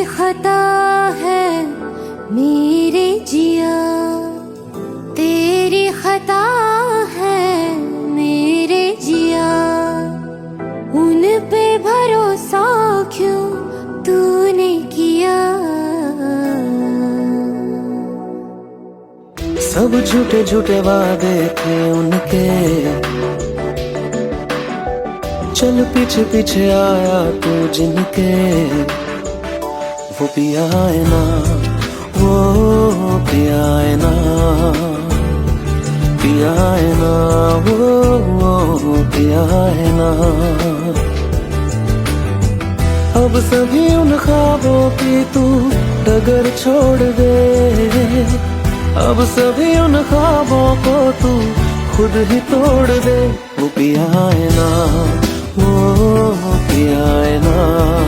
खता है मेरे जिया, तेरी खता है मेरे जिया। उन पे भरोसा क्यों तूने किया? सब झूठे झूठे वादे थे उनके, चल पीछे पीछे आया तू जिनके। वो पिया है ना, वो पिया है ना, पिया है ना, वो पिया है ना। अब सभी उन ख्वाबों की तू डगर छोड़ दे, अब सभी उन ख्वाबों को तू खुद ही तोड़ दे। वो पिया है ना, वो पिया है ना।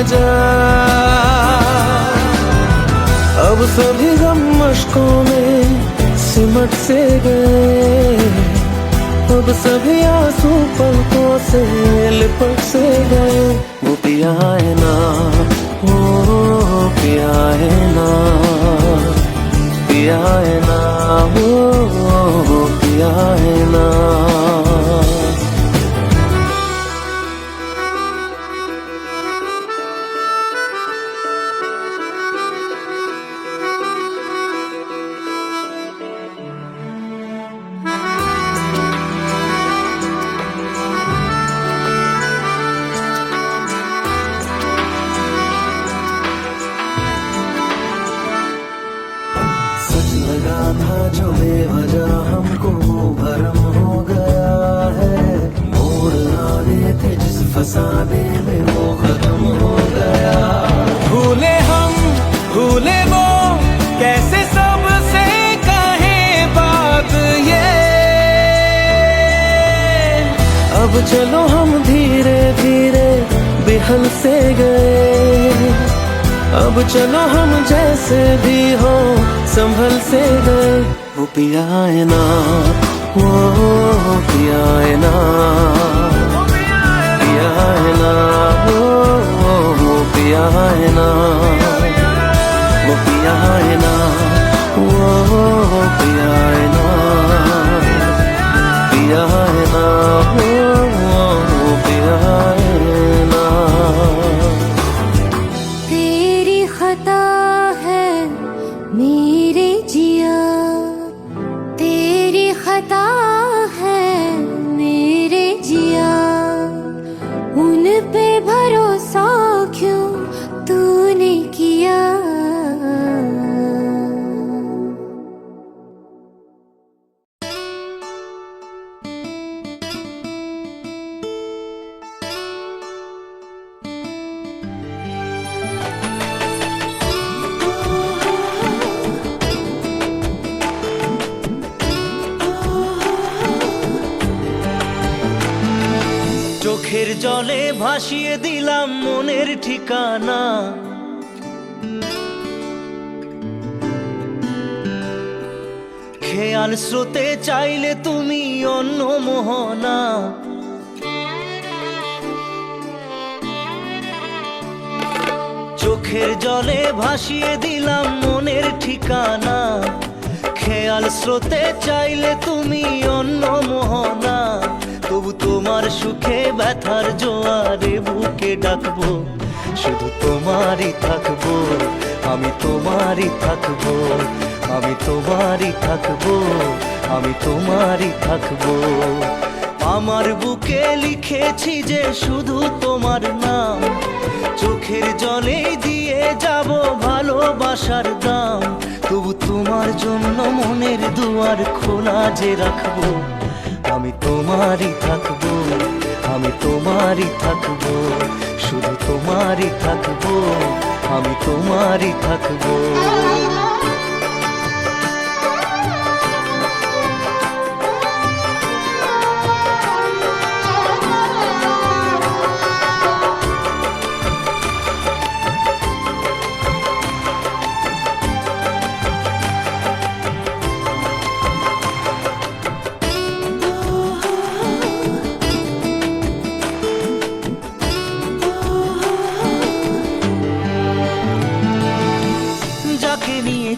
जा। अब सभी गम मशकों में सिमट से गए, अब सभी आंसू पलकों से लिपट से गए। वो पिया है ना, वो पिया है ना, पिया है ना, वो पिया है ना। सच लगा था जो बेवजह हमको वो भरम हो गया है। मोड़ आने थे जिस फसाने में वो खत्म हो गया। भूले हम भूले वो कैसे सबसे कहें बात ये। अब चलो हम धीरे धीरे बिहल से गए, अब चलो हम जैसे भी हो संभल से गए। वो पिया है ना, वो पिया है ना, पिया है ना, वो पिया है ना, वो पिया है ना, वो पिया है ना, पिया है ना, वो पिया है ना। तेरी खता है मेरे जिया, तेरी खता है मेरे जिया। उन पे भरोसा क्यों तूने किया। চোখের জলে ভাসিয়ে দিলাম মনের ঠিকানা। খেয়াল স্রোতে চাইলে তুমি অন্য মোহনা। চোখের জলে ভাসিয়ে দিলাম মনের ঠিকানা। খেয়াল স্রোতে চাইলে তুমি অন্য মোহনা। তবু তোমার সুখে ব্যথার জোয়ারে বুকে ডাকবো, শুধু তোমারই থাকবো, আমি তোমারই থাকবো, আমি তোমারই থাকবো, আমি তোমারই থাকবো। আমার বুকে লিখেছি যে শুধু তোমার নাম, চোখের জলে দিয়ে যাব ভালোবাসার দাম। তবু তোমার জন্য মনের দুয়ার খোলা যে রাখবো, আমি তোমারই থাকবো, আমি তোমারই থাকবো, শুধু তোমারই থাকবো, আমি তোমারই থাকবো।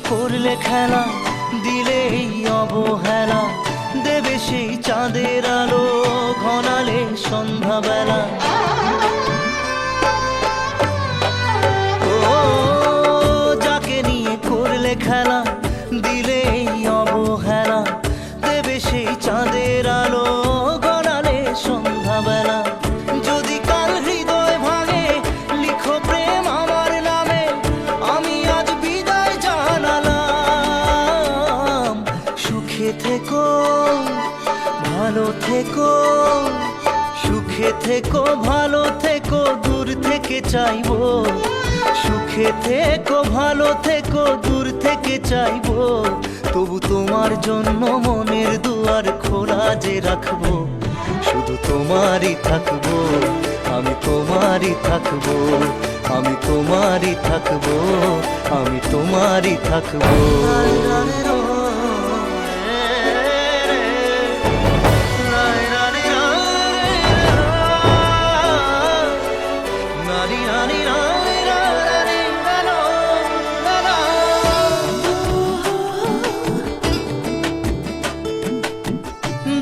করলে খেলা দিলে এই অবহেলা, দেবে সেই চাঁদের আলো ঘনালে সন্ধ্যাবেলা। ও যাকে নিয়ে করলে খেলা দিলে এই অবহেলা, দেবে সেই চাঁদের আলো ঘনালে সন্ধ্যাবেলা। যদি কাল হৃদয় ভাঙে লিখো প্রেম আমার নামে, আমি আজ বিদায় জানালাম। সুখে থেকো ভালো থেকো, সুখে থেকো ভালো থেকো, দূর থেকে চাইবো। সুখে থেকো ভালো থেকো, দূর থেকে চাইবো। তবু তোমার জন্য মনের দুয়ার খোলা যে রাখবো, শুধু তোমারই থাকবো, আমি তোমারই থাকবো, আমি তোমারই থাকবো, আমি তোমারই থাকবো।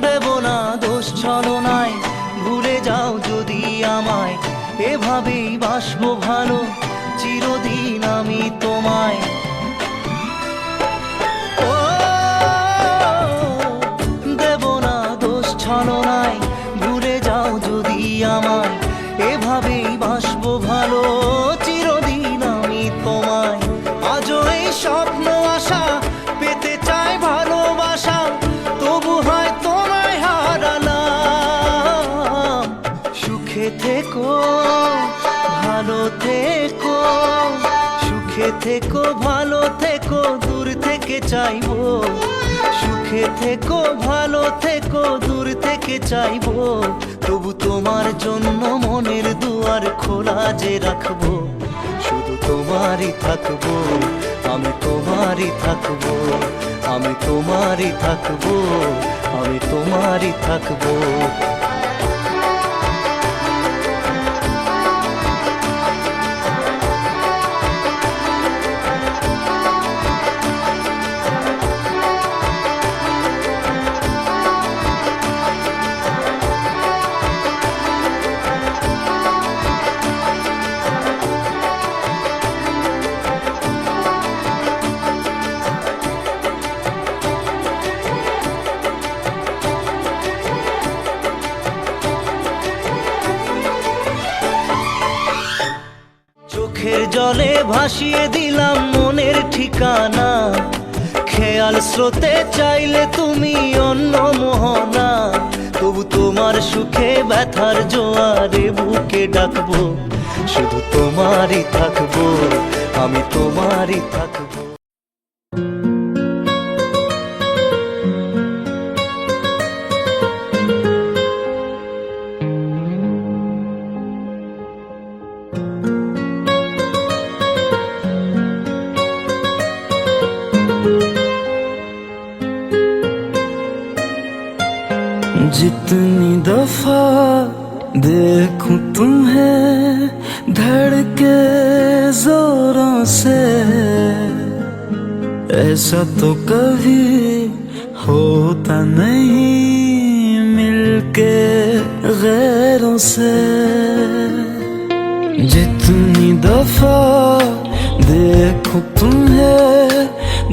দেব না দোষ ছলনায়, ভুলে যাও যদি আমায়, এভাবেই বাসবো ভালো চিরদিন আমি তোমায়। ও দেব না দোষ ছলনায়, ভুলে যাও যদি আমায়, এভাবেই বাসবো ভালো চিরদিন আমি তোমায়। আজও এই স্বপ্ন আশা পেতে চাই ভালোবাসা, তবু হয় তোমায় হারালাম। সুখে থেকো ভালো থেকো, সুখে থেকো ভালো থেকো, দূর থেকে চাইবো। সুখে থেকো ভালো থেকো, দূর থেকে চাইবো, তবু তোমার জন্য মনের দুয়ার খোলা যে রাখবো। শুধু তোমারই থাকবো, আমি তোমারই থাকবো, আমি তোমারই থাকবো, আমি তোমারই থাকবো। চোখের জলে ভাসিয়ে দিলাম মনের ঠিকানা, খেয়াল স্রোতে চাইলে তুমি অন্য মোহনা। তবু তোমার সুখে ব্যথার জোয়ারে বুকে ডাকবো, শুধু তোমারই থাকবো, আমি তোমারই থাকবো। जितनी दफा देखूं तुम्हें धड़के जोरों से, ऐसा तो कभी होता नहीं मिलके गैरों से। जितनी दफा देखूं तुम्हें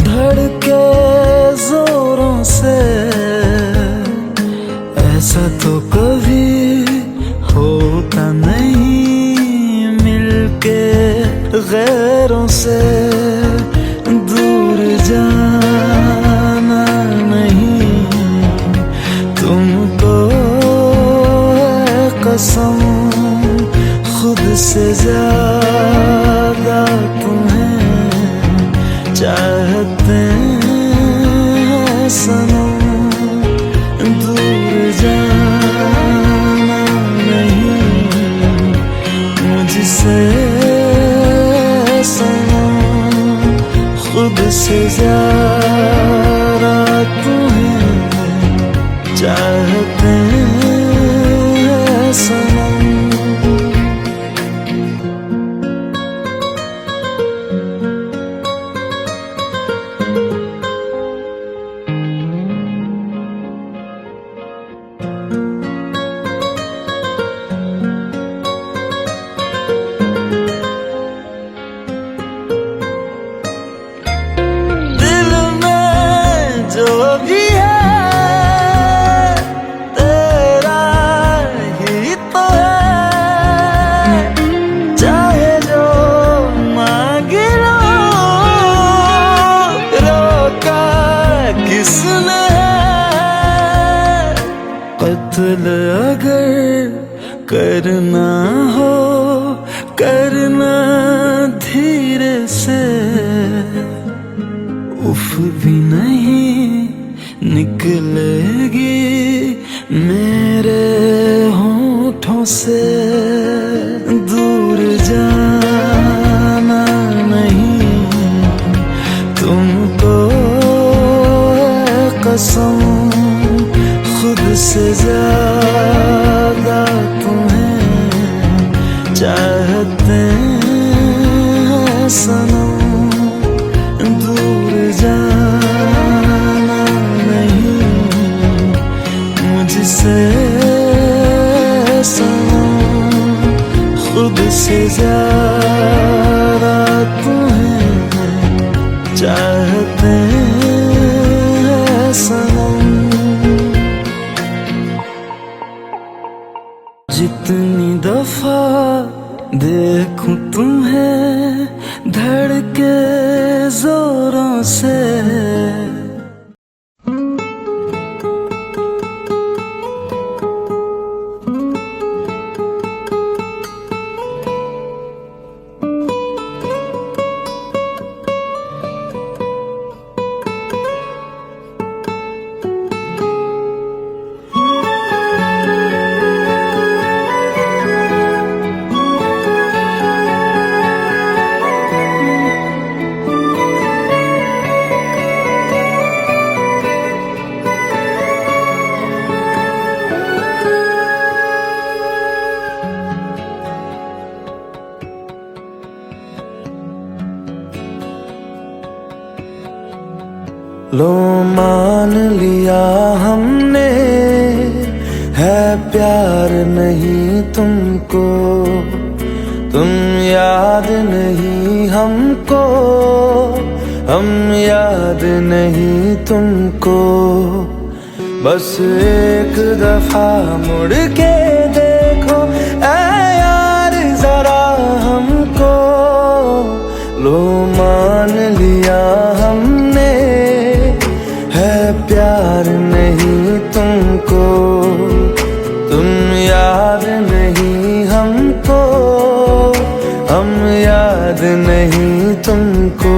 धड़के जोरों से, ऐसा तो कभी होता नहीं मिलके गैरों से। दूर जाना नहीं तुमको है कसम, खुद से ज्यादा तुम्हें चाहते हैं सनम। दूर जाना नहीं मुझसे सनम, खुद से ज्यादा तुम्हें चाहते हैं सनम। कत्ल अगर करना हो करना धीरे से, उफ भी नहीं निकलेगी मेरे होठों से। दूर जा कसम खुद से ज्यादा तुम्हें चाहते हैं सनम। दूर जाना नहीं मुझसे सनम, खुद से ज्यादा तुम्हें चाहते हैं सनम। जितनी दफा देखूं तुम्हें धड़के जोरों से, लो मान लिया हमने है प्यार नहीं तुमको, तुम याद नहीं हमको, हम याद नहीं तुमको। बस एक दफा मुड़ के देखो ऐ यार जरा हमको। लो मान लिया हमने है प्यार नहीं तुमको, तुम याद नहीं हमको, हम याद नहीं तुमको।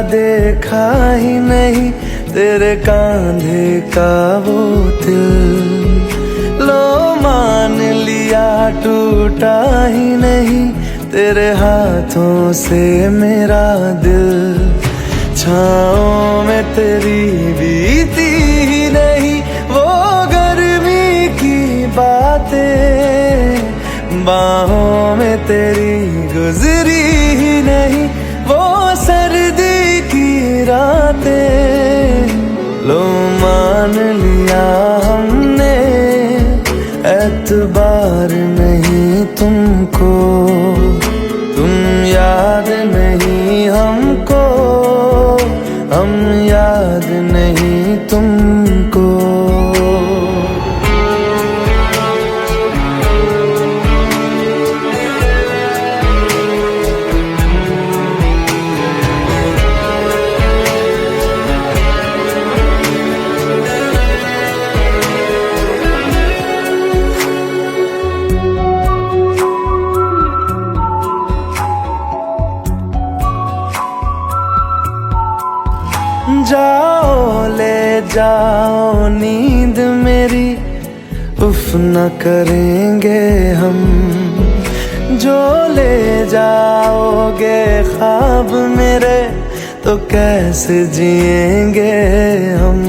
देखा ही नहीं तेरे कांधे का वो दिल, लो मान लिया टूटा ही नहीं तेरे हाथों से मेरा दिल। छाँव में तेरी बीती ही नहीं वो गर्मी की बातें, बाहों में तेरी गुजरी ही नहीं वो सर्दी की रातें। लो मान लिया हमने एतबार नहीं तुमको, तुम याद नहीं हमको, हम याद नहीं तुमको। जाओ ले जाओ नींद मेरी, उफ न करेंगे हम। जो ले जाओगे ख्वाब मेरे तो कैसे जिएंगे हम।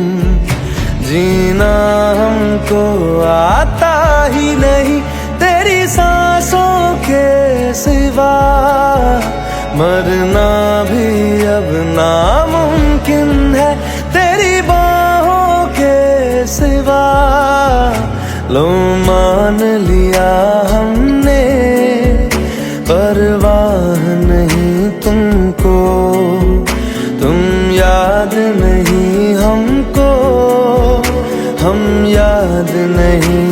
जीना हमको आता ही नहीं तेरी सांसों के सिवा, मरना भी अब नामुमकिन है तेरी बाहों के सिवा। लो मान लिया हमने परवाह नहीं तुमको, तुम याद नहीं हमको, हम याद नहीं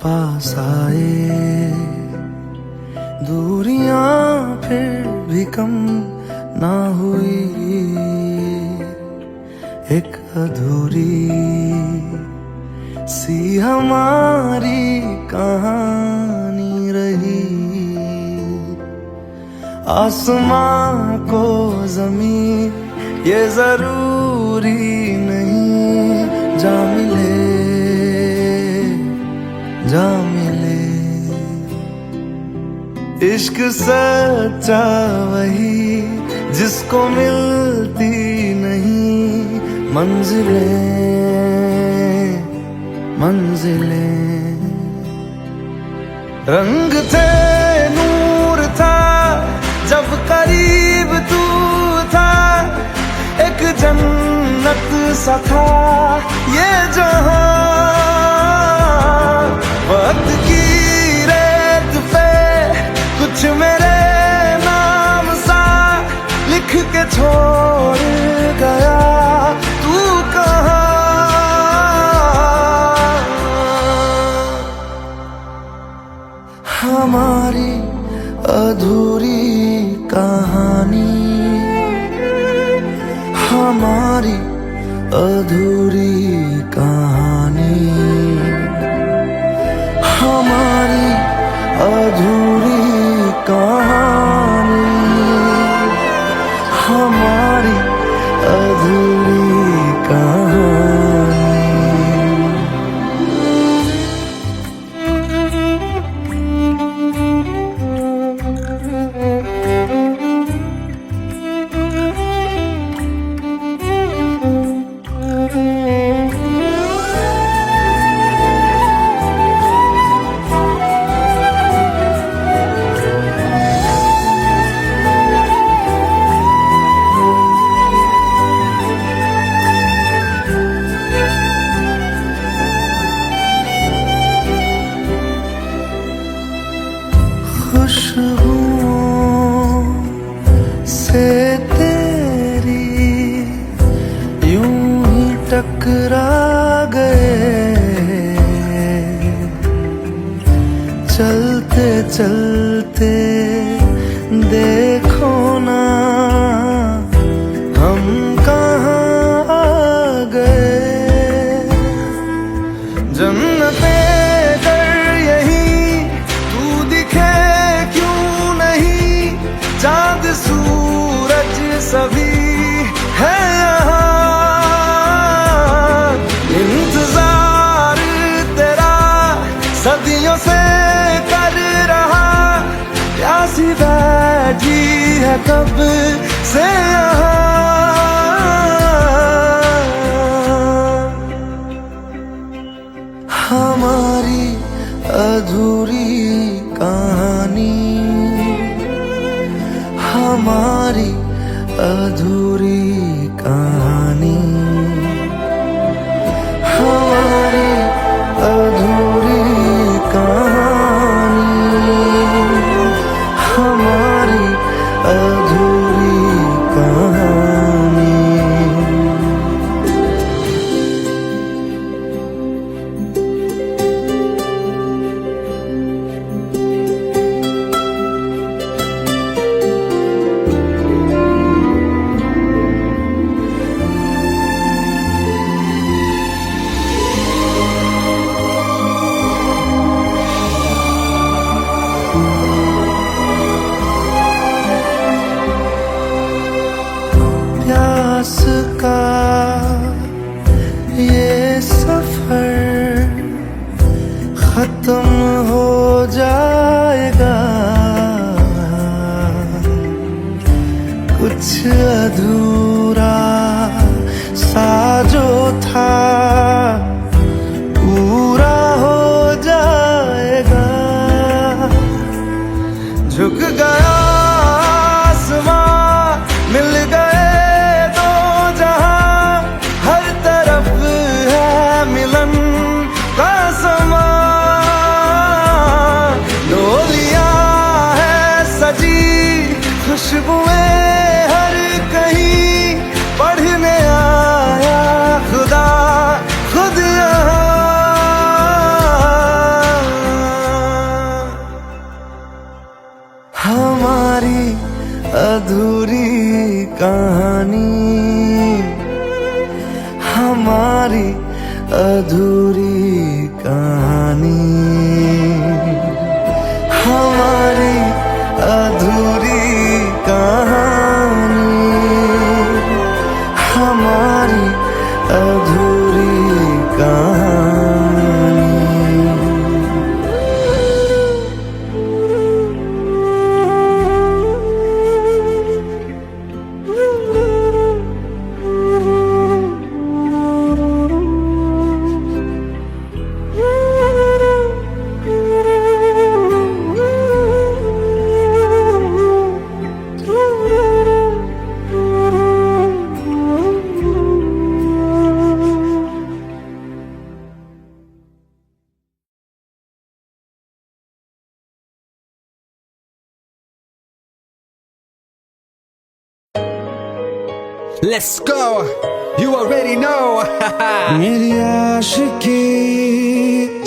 पास आए, दूरियां फिर भी कम ना हुई, एक अधूरी सी हमारी कहानी रही। आसमां को जमीन ये जरूरी नहीं, जा मिले जा मिले। इश्क सच्चा वही जिसको मिलती नहीं मंजिलें मंजिलें। रंग थे नूर था जब करीब तू था, एक जन्नत सा था ये जहां। वक्त की रेत पे कुछ मेरे नाम सा लिख के छोड़ गया, तू कहाँ? हमारी अधूरी कहानी, हमारी अधूरी कहानी, हमारी अधूरी कहानी, हमारी अधूरी कहानी। खुशबुओं से तेरी यूं ही टकरा गए, चलते चलते देखो ना हम कहाँ आ गए। जन्नते कर यही तू दिखे क्यों नहीं, चांद सूरज सभी है यहाँ। इंतजार तेरा सदियों से कर रहा, प्यासी बैठी है कब से यहाँ। हमारी अधूरी कहानी, हमारी अधूरी कहानी, हमारी अधूरी कहानी, हमारी अधूरी कहानी। प्यास का ये सफर खत्म हो जाएगा, कुछ अधूरा सा जो था पूरा हो जाएगा। झुक गया आसमां, मिल गए दो जहां, हर तरफ है मिलन का समा। Let's go. You already know. मेरी आशिकी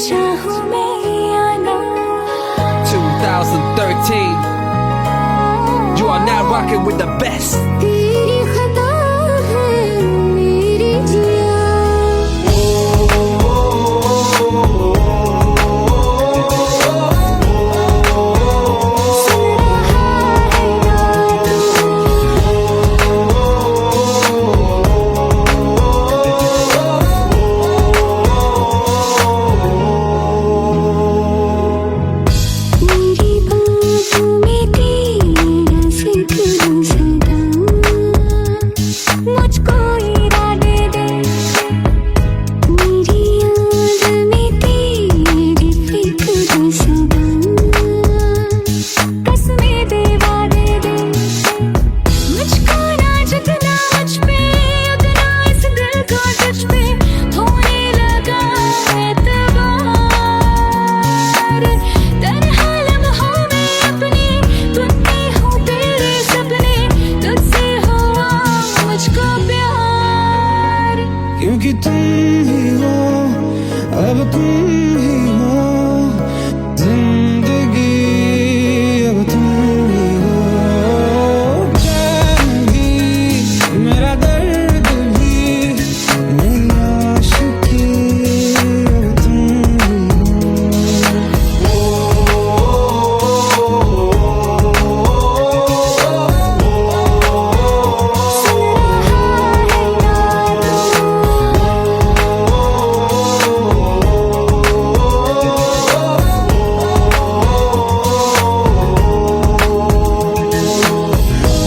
चाहूं मैं या ना 2013. You are now rocking with the best. तेरी खता है मेरी जिया मुझको इरादे दे मेरी याद में तेरी फिक्र सदा कसमें दे वादे दे मुझको ना जितना मुझ पे उतना इस दिल को तुझ पे होने लगा एतबार तन्हा लम्हों में अपने बुनती हूँ तेरे सपने तुझसे हुआ मुझको प्यार क्योंकि तुम ही हो अब तुम ही हो जिंदगी अब तुम ही हो चैन भी मेरा दर्द भी मेरी आशिकी अब तुम ही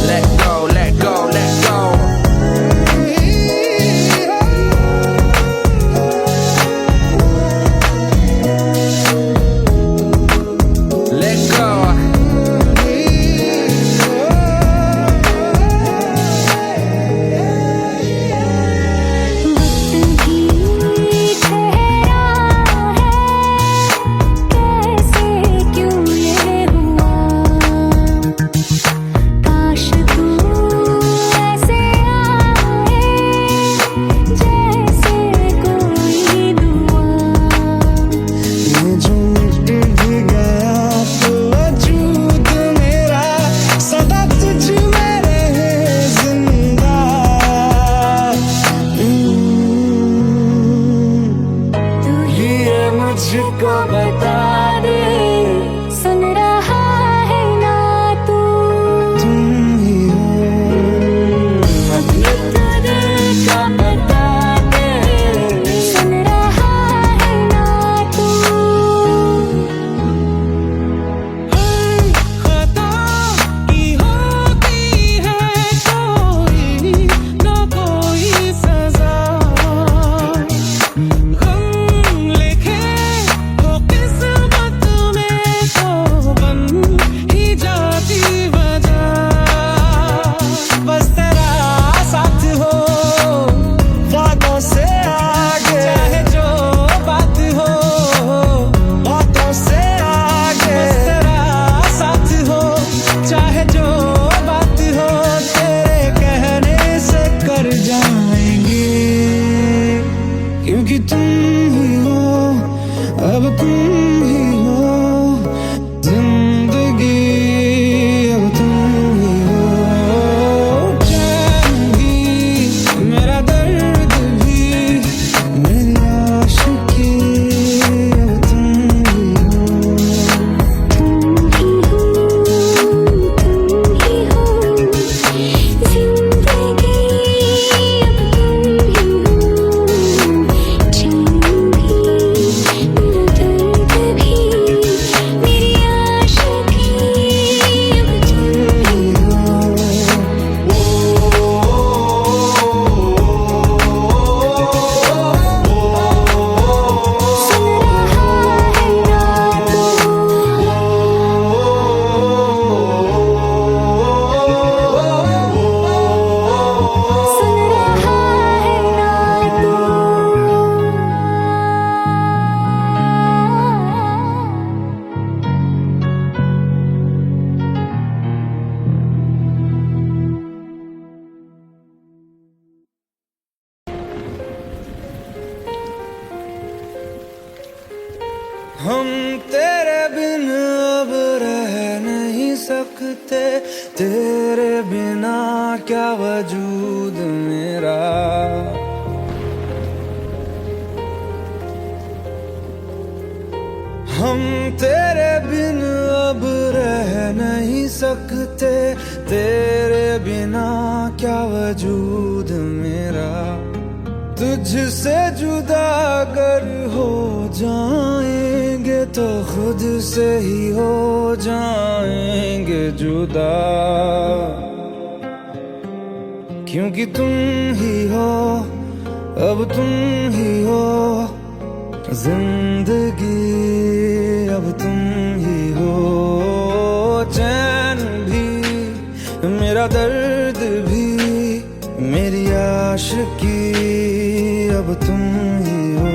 Let go, let go, let go. Let go. वक्त भी ठहरा है कैसे क्यों ये हुआ काश तू ऐसे आए जैसे कोई दुआ ये जो मिट भी गया तो वजूद मेरा सदा तुझ में रहे जिंदा तू ही ये मुझको बता दे सुन रहा है ना तू तुम ही हो अपने तो दिल का बता दे सुन रहा है ना तू खता की होती है कोई ना कोई सजा गम लिखे हो किस्मत हम तेरे बिन अब रह नहीं सकते, तेरे बिना क्या वजूद मेरा। हम तेरे बिन अब रह नहीं सकते, तेरे बिना क्या वजूद मेरा। तुझसे जुदा अगर हो जाएंगे तो खुद से ही हो जाएंगे जुदा, क्योंकि तुम ही हो, अब तुम ही हो जिंदगी, अब तुम ही हो। चैन भी मेरा दर्द भी मेरी आशिकी, अब तुम ही हो।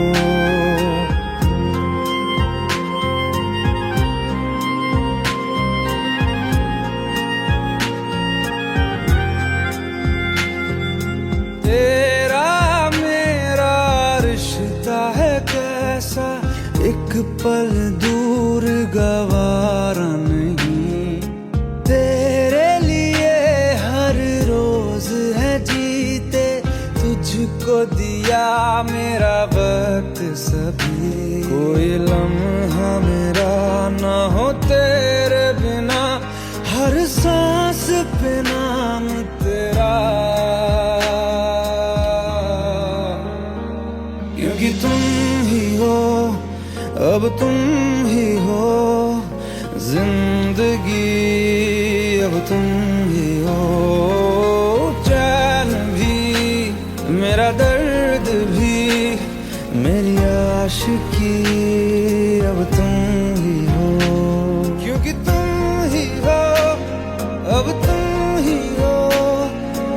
तेरा मेरा रिश्ता है कैसा, एक पल दूर गवारा नहीं। तेरे लिए हर रोज है जीते, तुझको दिया मेरा वक्त सभी। कोई लम्हा मेरा ना हो तेरे बिना, हर सांस पे नाम तेरा, क्योंकि तुम ही हो, अब तुम ही हो जिंदगी, अब तुम ही हो। चैन भी मेरा दर्द भी मेरी आशिकी, अब तुम ही हो, क्योंकि तुम ही हो, अब तुम ही हो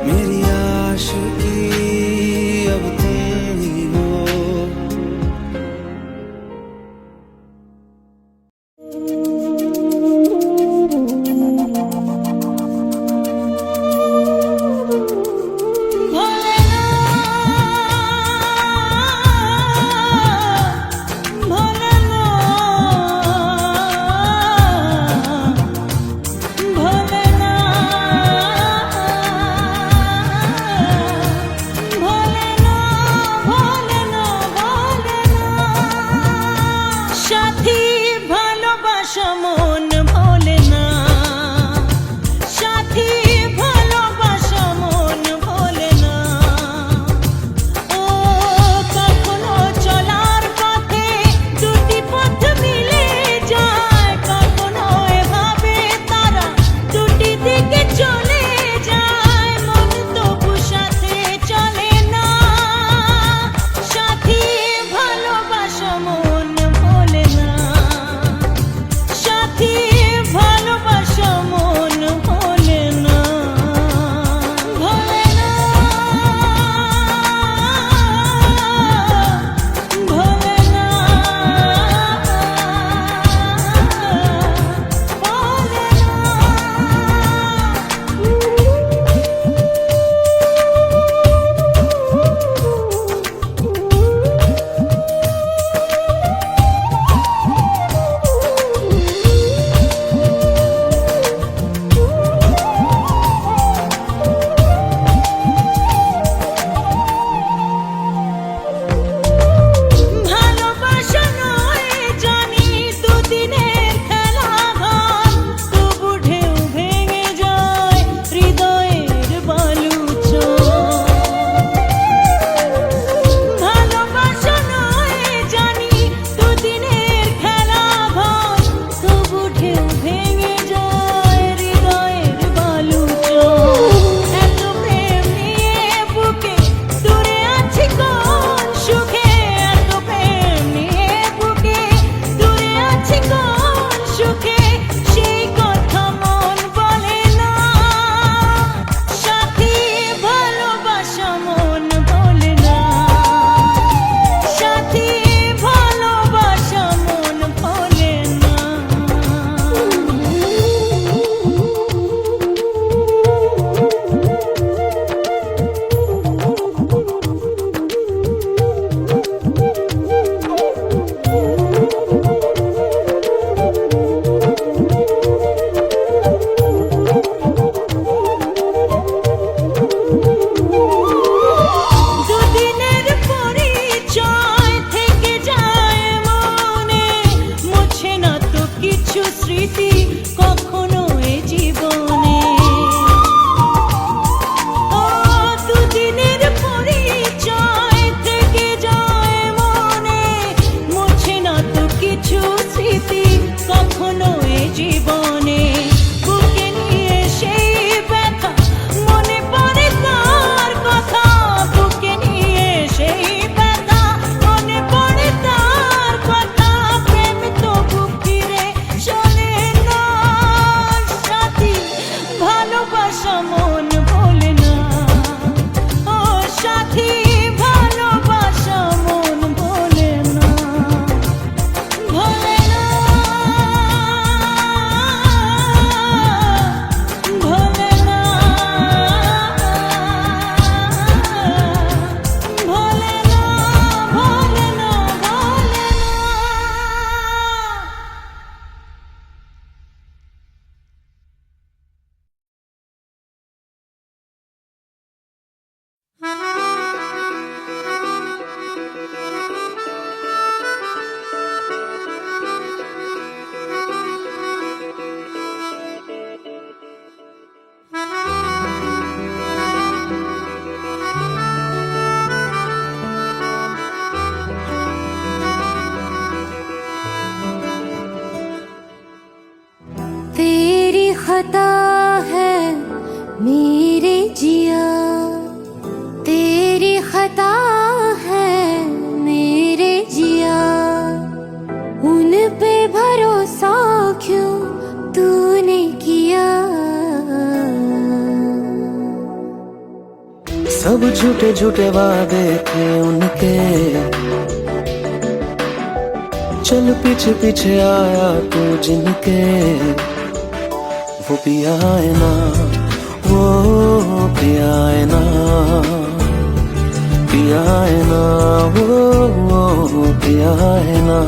मेरी आशिकी, अब तुम ही हो। भोलेनाथ, खता है मेरे जिया, तेरी खता है मेरे जिया, उन पे भरोसा क्यों तूने किया। सब झूठे झूठे वादे थे उनके, चल पीछे पीछे आया तू जिनके। वो पिया है ना, वो पिया है ना, पिया है ना, वो पिया है ना।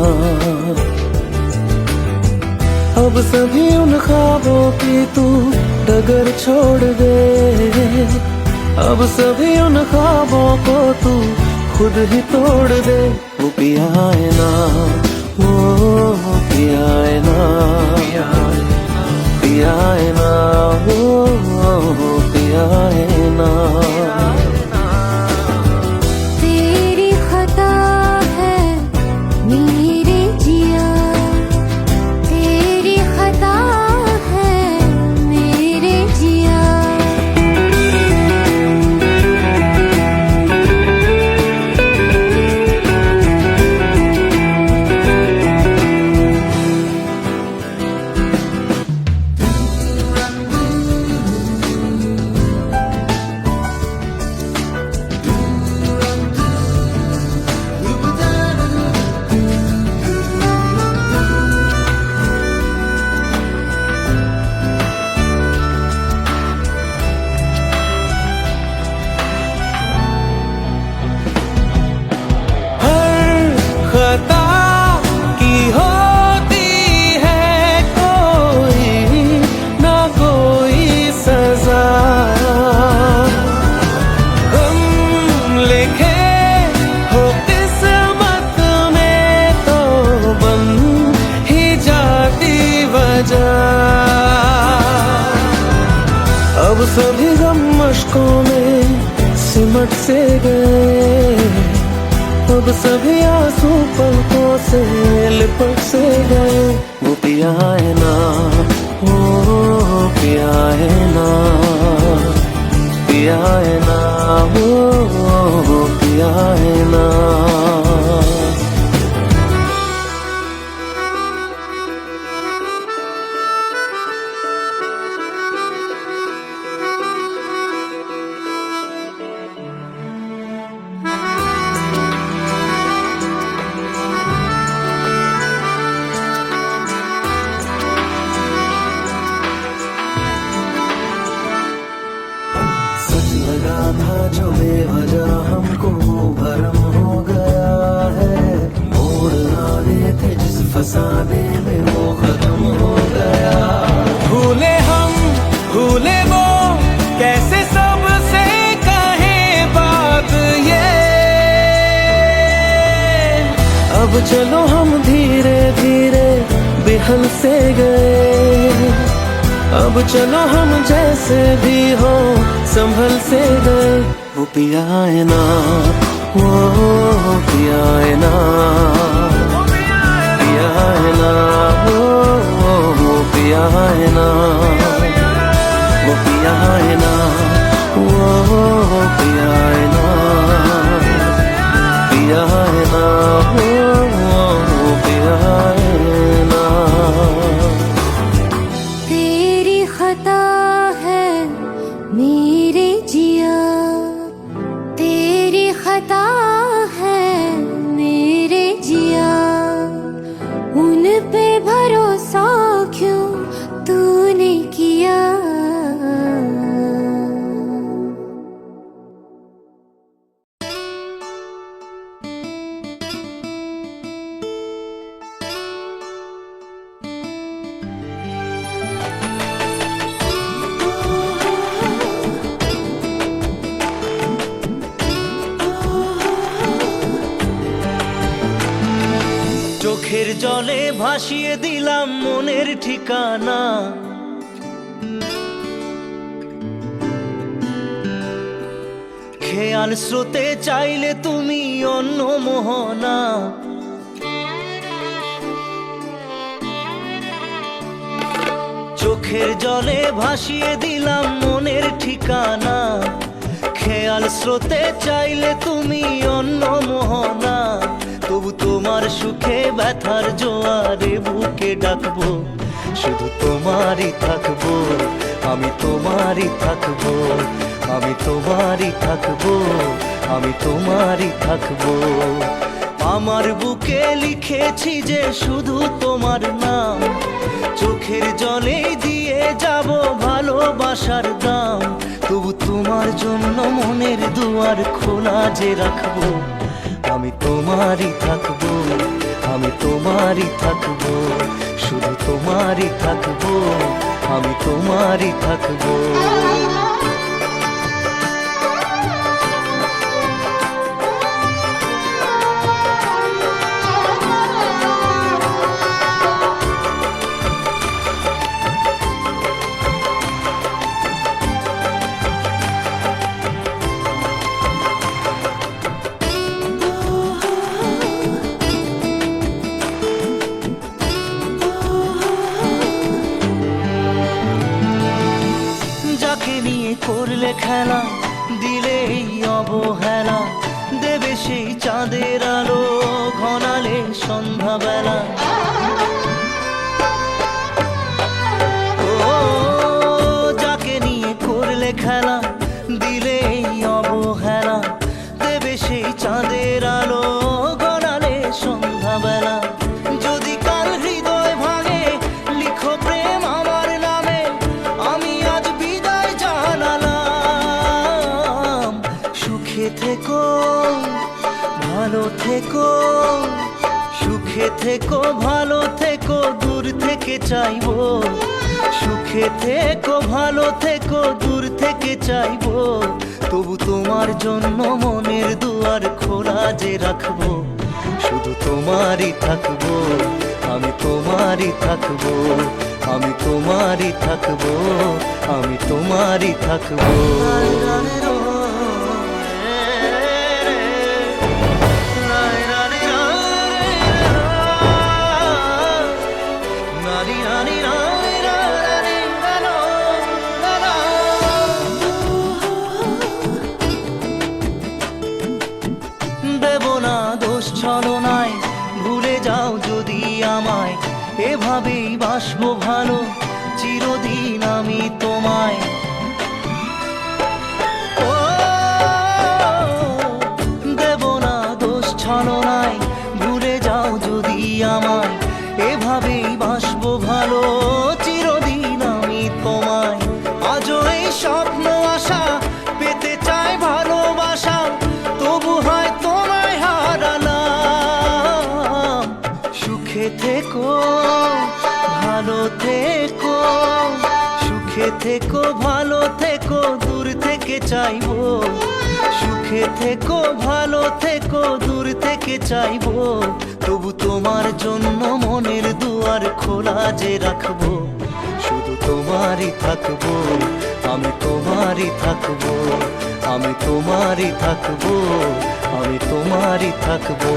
अब सभी उन ख्वाबों की तू डगर छोड़ दे, अब सभी उन ख्वाबों को तू खुद ही तोड़ दे। वो पिया है ना, वो पिया है ना, पिया है ना, वो पिया है ना। तेरी खता है मेरे जिया, तेरी खता है मेरे जिया। खता की होती है कोई ना कोई सजा, हम लिखे हो किस्मत में तो बन ही जाती वजह। अब सभी गम मशकों में सिमट से गए, अब सभी आंसू पलकों से लिपट से गए। वो पिया है ना, वो पिया है ना, पिया है ना, वो पिया है ना। सच लगा था जो बेवजह हमको वो भरम हो गया है। मोड़ आने थे जिस फसाने में वो खत्म हो गया। भूले हम भूले वो कैसे सबसे कहे बात ये। अब चलो हम धीरे धीरे बिहल से गए, अब चलो हम जैसे भी हो संभल से गए। वो पिया है ना, वो पिया है ना, पिया है ना, वो पिया है ना, वो पिया है ना, वो पिया है ना, पिया है ना, वो पिया है ना। तेरी खता है मेरे जिया, तेरी खता है मेरे जिया, उन पे भरोसा क्यों तूने किया। চোখের জলে ভাসিয়ে দিলাম মনের ঠিকানা, খেয়াল স্রোতে চাইলে তুমি অন্য মোহনা। চোখে চোখের জলে ভাসিয়ে দিলাম মনের ঠিকানা, খেয়াল স্রোতে চাইলে তুমি অন্য মোহনা, তবু তোমার সুখে ব্যথার জোয়ারে বুকে ডাকবো, শুধু তোমারই থাকবো, আমি তোমারই থাকবো, আমি তোমারই থাকবো, আমি তোমারই থাকবো। আমার বুকে লিখেছি যে শুধু তোমার নাম, চোখের জলে দিয়ে যাব ভালোবাসার দাম, তবু তোমার জন্য মনের দুয়ার খোলা যে রাখবো, আমি তোমারই থাকবো, আমি তোমারই থাকবো, শুধু তোমারই থাকবো, আমি তোমারই থাকবো। যাকে নিয়ে করলে খেলা, দিলে এই অবহেলা, দেবে সেই চাঁদের আলো ঘনালে সন্ধ্যাবেলা। ও যাকে নিয়ে করলে খেলা, দিলে এই অবহেলা, দেবে সেই চাঁদের আলো ঘনালে সন্ধ্যাবেলা। যদি কাল হৃদয় ভাঙে লিখো প্রেম আমার নামে, আমি আজ বিদায় জানালাম। সুখে থেকো ভালো থেকো, সুখে থেকো ভালো থেকো, দূর থেকে চাইবো, সুখে থেকো ভালো থেকো, দূর থেকে চাইবো, তবু তোমার জন্য মনের দুয়ার খোলা যে রাখবো, শুধু তোমারই থাকবো, আমি তোমারই থাকবো, আমি তোমারই থাকবো, আমি তোমারই থাকবো। দেব না দোষ ছলনায়, ভুলে যাও যদি আমায়, এভাবেই বাসবো ভালো চিরদিন আমি তোমায়। ও দেব না দোষ ছলনায়, ভুলে যাও যদি আমায়, এভাবেই বাসবো ভালো চিরদিন আমি তোমায়। আজও এই স্বপ্ন আশা পেতে চাই ভালোবাসা, তবু হয় তোমায় হারালাম। সুখে থেকো ভালো থেকো, সুখে থেকো ভালো থেকো, দূর থেকে চাইবো, সুখে থেকো ভালো থেকো, দূর থেকে চাইবো, তবু তোমার জন্য মনের দুয়ার খোলা যে রাখবো, শুধু তোমারই থাকবো, আমি তোমারই থাকবো, আমি তোমারই থাকবো, আমি তোমারই থাকবো।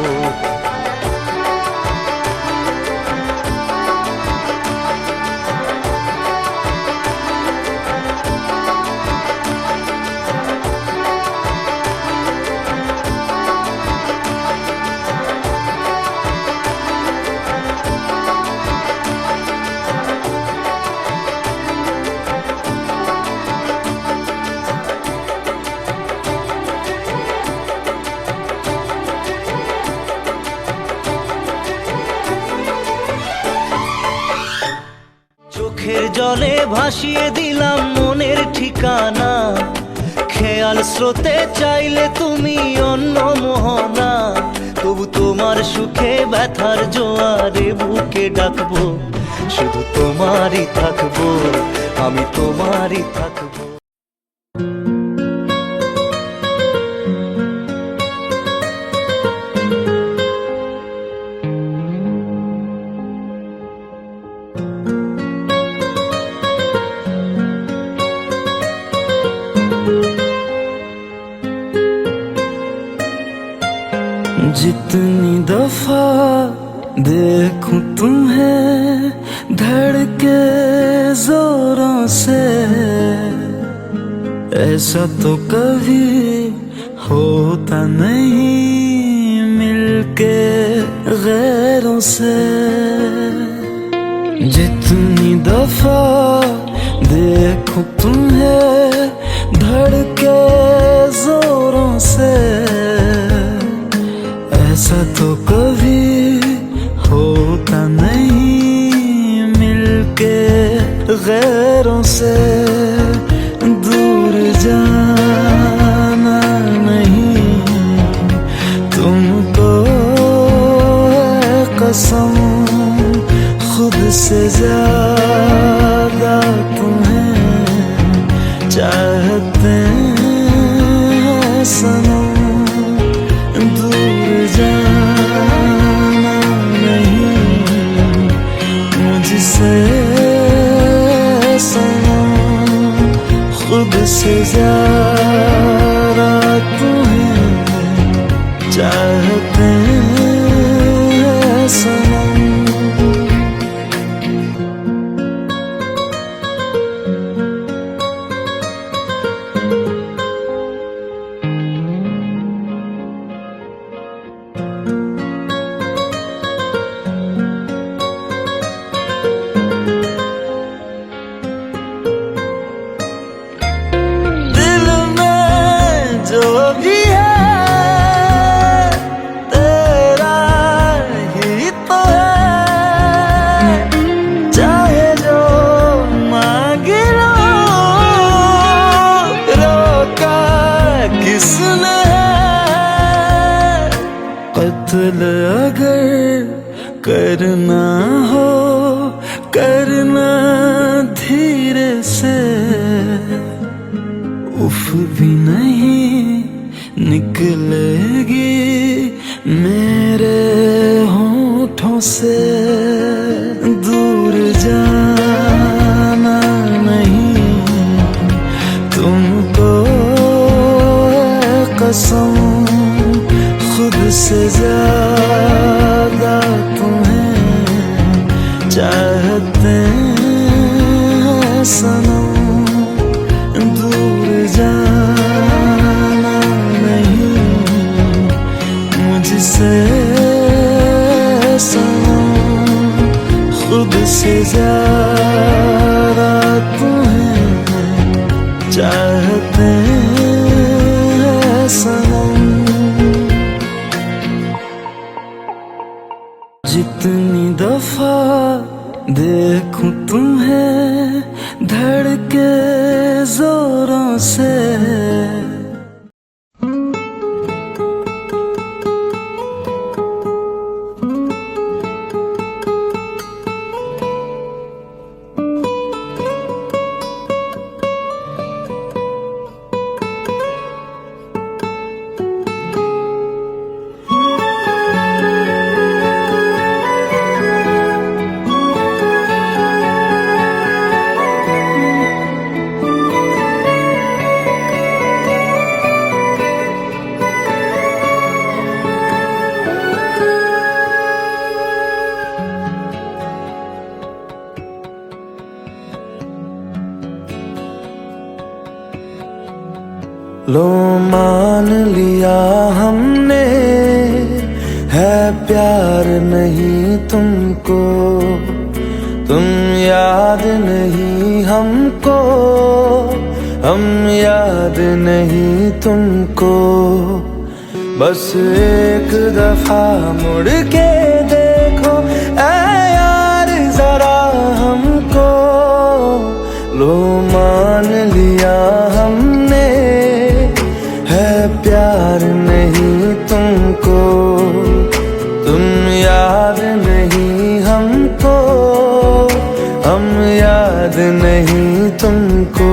চোখের জলে ভাসিয়ে দিলাম মনের ঠিকানা, খেয়াল স্রোতে চাইলে তুমি অন্য মোহনা, তবু তোমার সুখে ব্যথার জোয়ারে বুকে ডাকবো, শুধু তোমারই থাকবো, আমি তোমারই থাকবো। जितनी दफा देखूं तुम्हें धड़के जोरों से, ऐसा तो कभी होता नहीं मिलके गैरों से। जितनी दफा देखूं तुम्हें धड़के जोरों से, ऐसा तो कभी होता नहीं मिलके गैरों से। दूर जाना नहीं तुमको है कसम, खुद से ज्यादा तुम्हें चाहते हैं सनम। दूर जाना नहीं मुझसे सनम, खुद से ज्यादा तुम्हें चाहते हैं सनम। जो भी है तेरा ही तो है, चाहे जो मांग लो, रोका किसने है। कत्ल अगर करना हो करना धीरे से, उफ भी नहीं निकलेगी मेरे होठों से। दूर जाना नहीं तुमको है कसम, खुद से ज्यादा तुम्हें चाहते हैं सनम। दूर जाना नहीं मुझसे सनम, खुद से ज्यादा तुम्हें चाहते हैं सनम। जितनी दफा देखूं तुम्हें धड़के जोरों से, लो मान लिया हमने है प्यार नहीं तुमको, तुम याद नहीं हमको, हम याद नहीं तुमको। बस एक दफा मुड़ के देखो ऐ यार जरा हमको। लो मान लिया हमने है प्यार नहीं तुमको, तुम याद नहीं हमको, हम याद नहीं तुमको।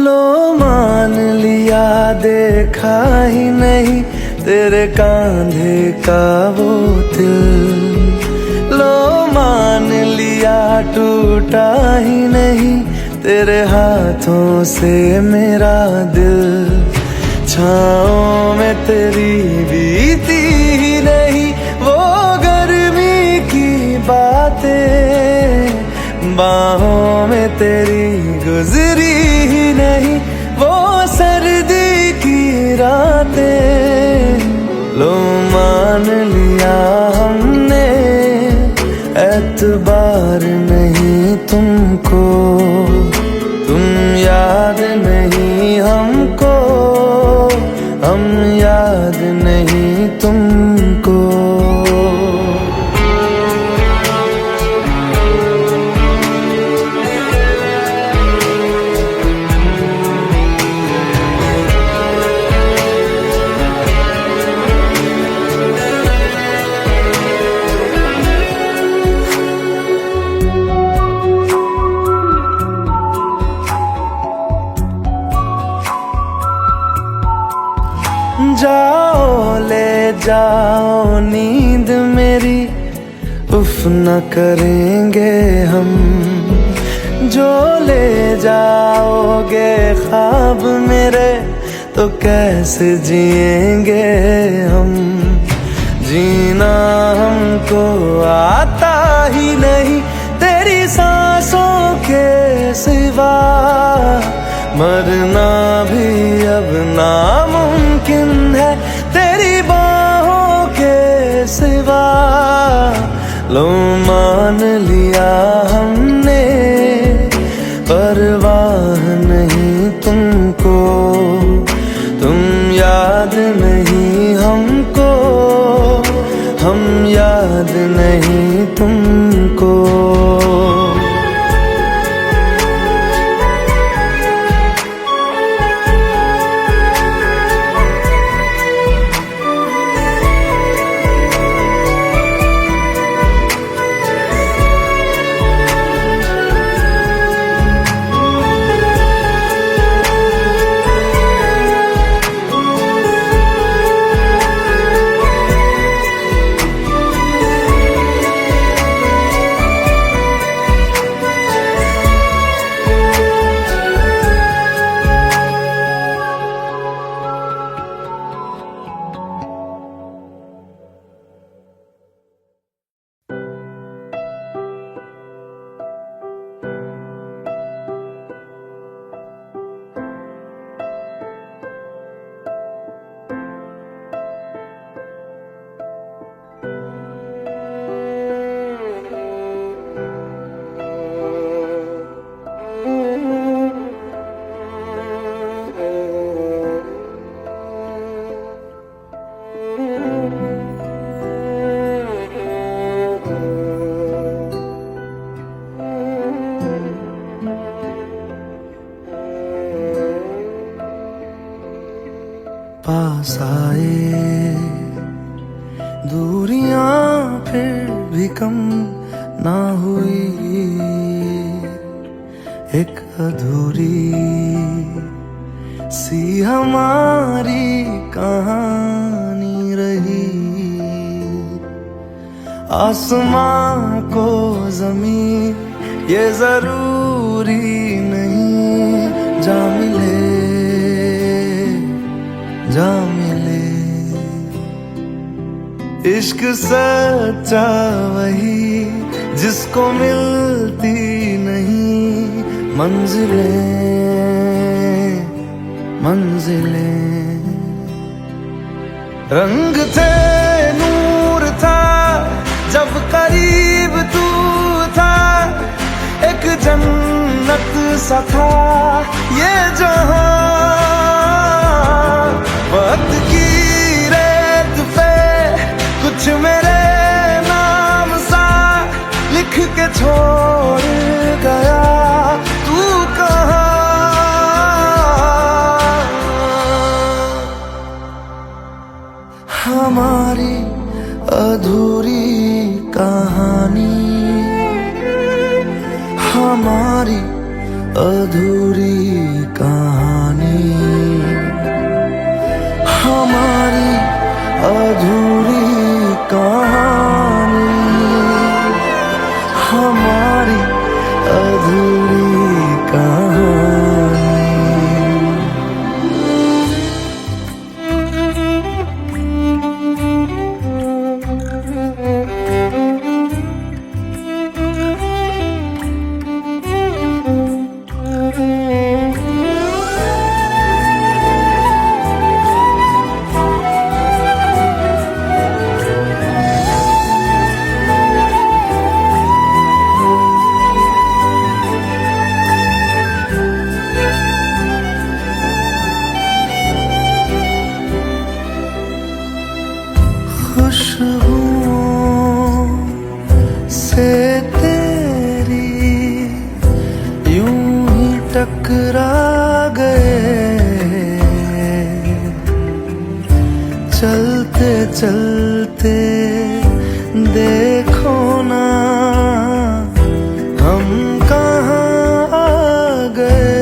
लो मान लिया देखा ही नहीं तेरे कांधे का वो दिल। लो मान लिया टूटा ही नहीं तेरे हाथों से मेरा दिल। छाँव में तेरी बीती ही नहीं वो गर्मी की बातें, बाहों में तेरी गुजरी ही नहीं वो सर्दी की रातें। लो मान लिया हमने एतबार नहीं तुमको, तुम याद नहीं हमको, हम याद नहीं तुमको। जाओ ले जाओ नींद मेरी, उफ न करेंगे हम। जो ले जाओगे ख्वाब मेरे तो कैसे जिएंगे हम। जीना हमको आता ही नहीं तेरी सांसों के सिवा, मरना भी अब नामुमकिन है तेरी बाहों के सिवा। लो मान लिया हमने परवाह नहीं तुमको, तुम याद नहीं हमको, हम याद नहीं तुमको। पास आए दूरियां फिर भी कम ना हुई, एक अधूरी सी हमारी कहानी रही। आसमां को ज़मीन ये जरूरी नहीं, जा मिले जा मिले। इश्क सच्चा वही जिसको मिलती नहीं मंजिलें मंजिलें। रंग थे नूर था जब करीब तू था, एक जन्नत सा था ये जहां। वक्त की रेत पे कुछ मेरे नाम सा लिख के छोड़ गया तू कहाँ। हमारी अधूरी कहानी, हमारी अधूरी कहानी। गए, चलते चलते देखो ना हम कहाँ आ गए।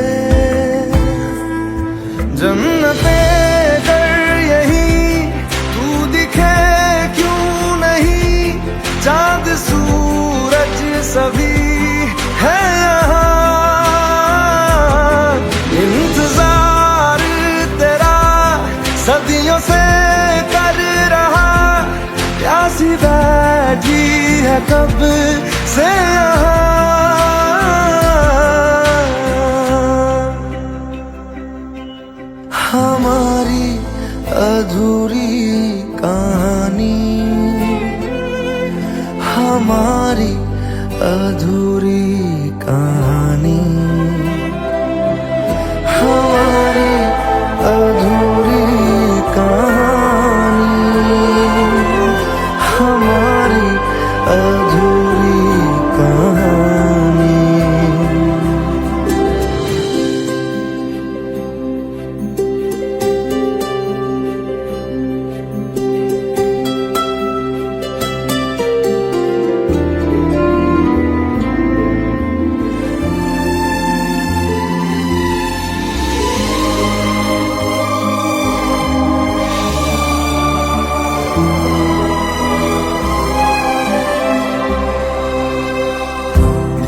जन्नते कर यही तू दिखे क्यों नहीं, चांद सूरज सभी है यहाँ। इंतजार तेरा सदियों से कर रहा, प्यासी बैठी है कब से यहाँ। हमारी अधूरी कहानी, हमारी अधूरी कहानी, हमारी अधूरी कहानी, हमारी अधूरी कहानी।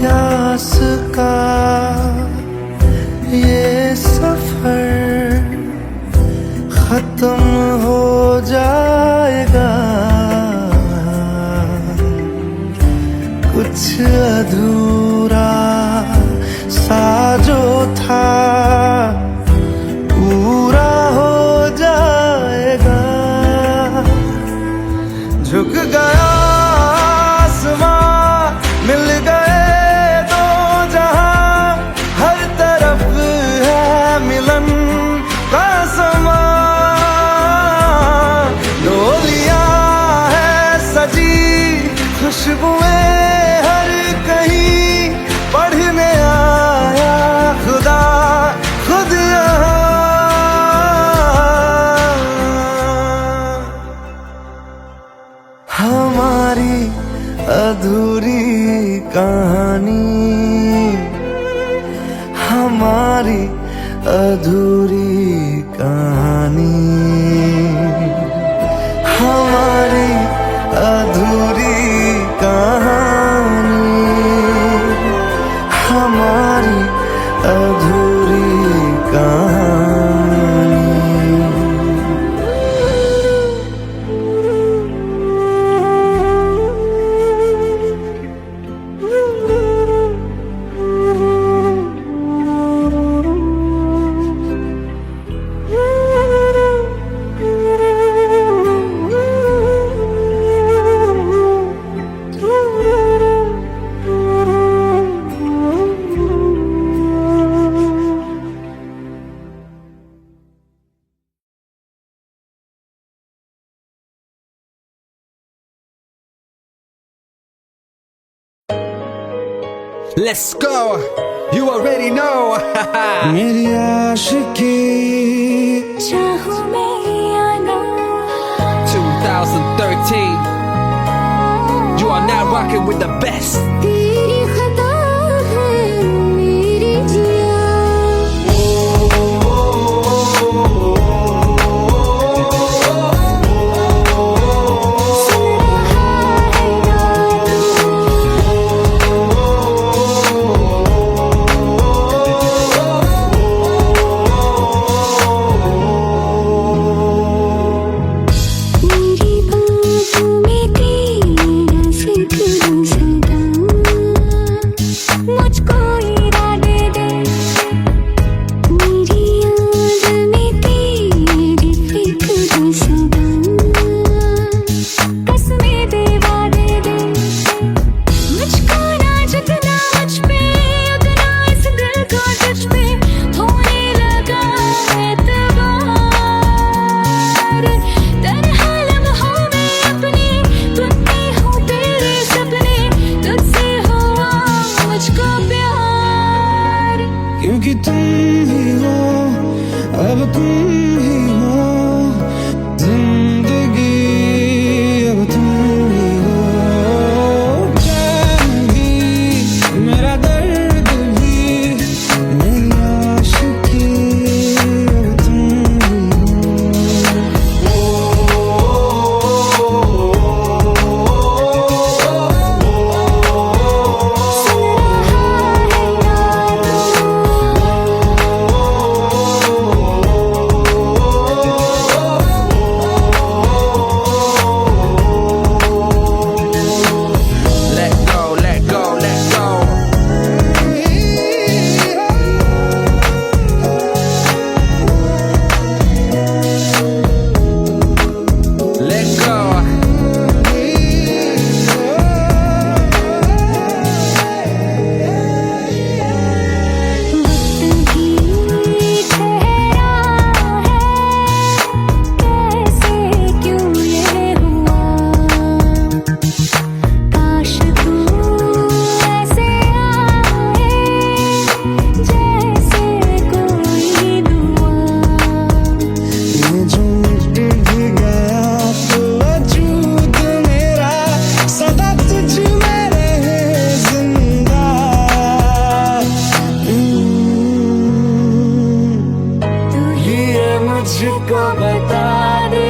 प्यास का ये सफर खत्म हो जाएगा, कुछ अधूरा सा जो था पूरा हो जाएगा। झुक गया आसमां, मिल गए दो जहां, हर तरफ है मिलन का समा। डोलियां है सजी, खुशबुएं हर कहीं, पढ़ने आया खुदा खुद यहाँ। हमारी अधूरी कहानी, हमारी अधूरी कहानी, हमारी अधूरी कहानी, हमारी अधूरी कहानी। Let's go. You already know. मेरी आशिकी चाहूं मैं या ना, 2013. You are now rocking with the best. तेरी खता है मेरी जिया। मेरी बाहों में तेरा जिक्र सदा, मुझको बता दे,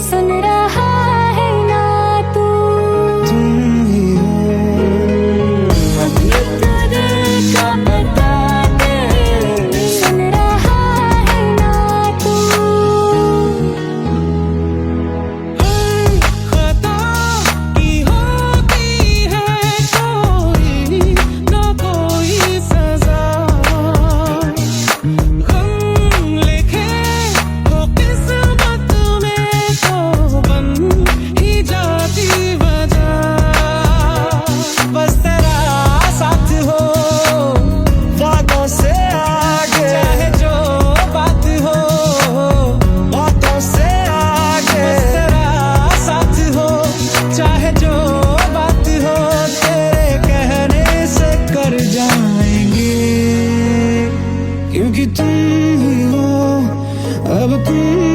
सुन रहा है ना तू? तुम ही हो अब ये तो दिल का बता दे, सुन रहा है ना तू? खता की होती है कोई ना कोई सजा, गम लिखे हो किस्मत में तो बन ही जाती वजह। बस तेरा साथ हो वादों से आगे, चाहे जो बात हो बातों से आगे। बस तेरा साथ हो चाहे जो बात हो, तेरे कहने से कर जाएंगे, क्योंकि तुम ही हो अब तुम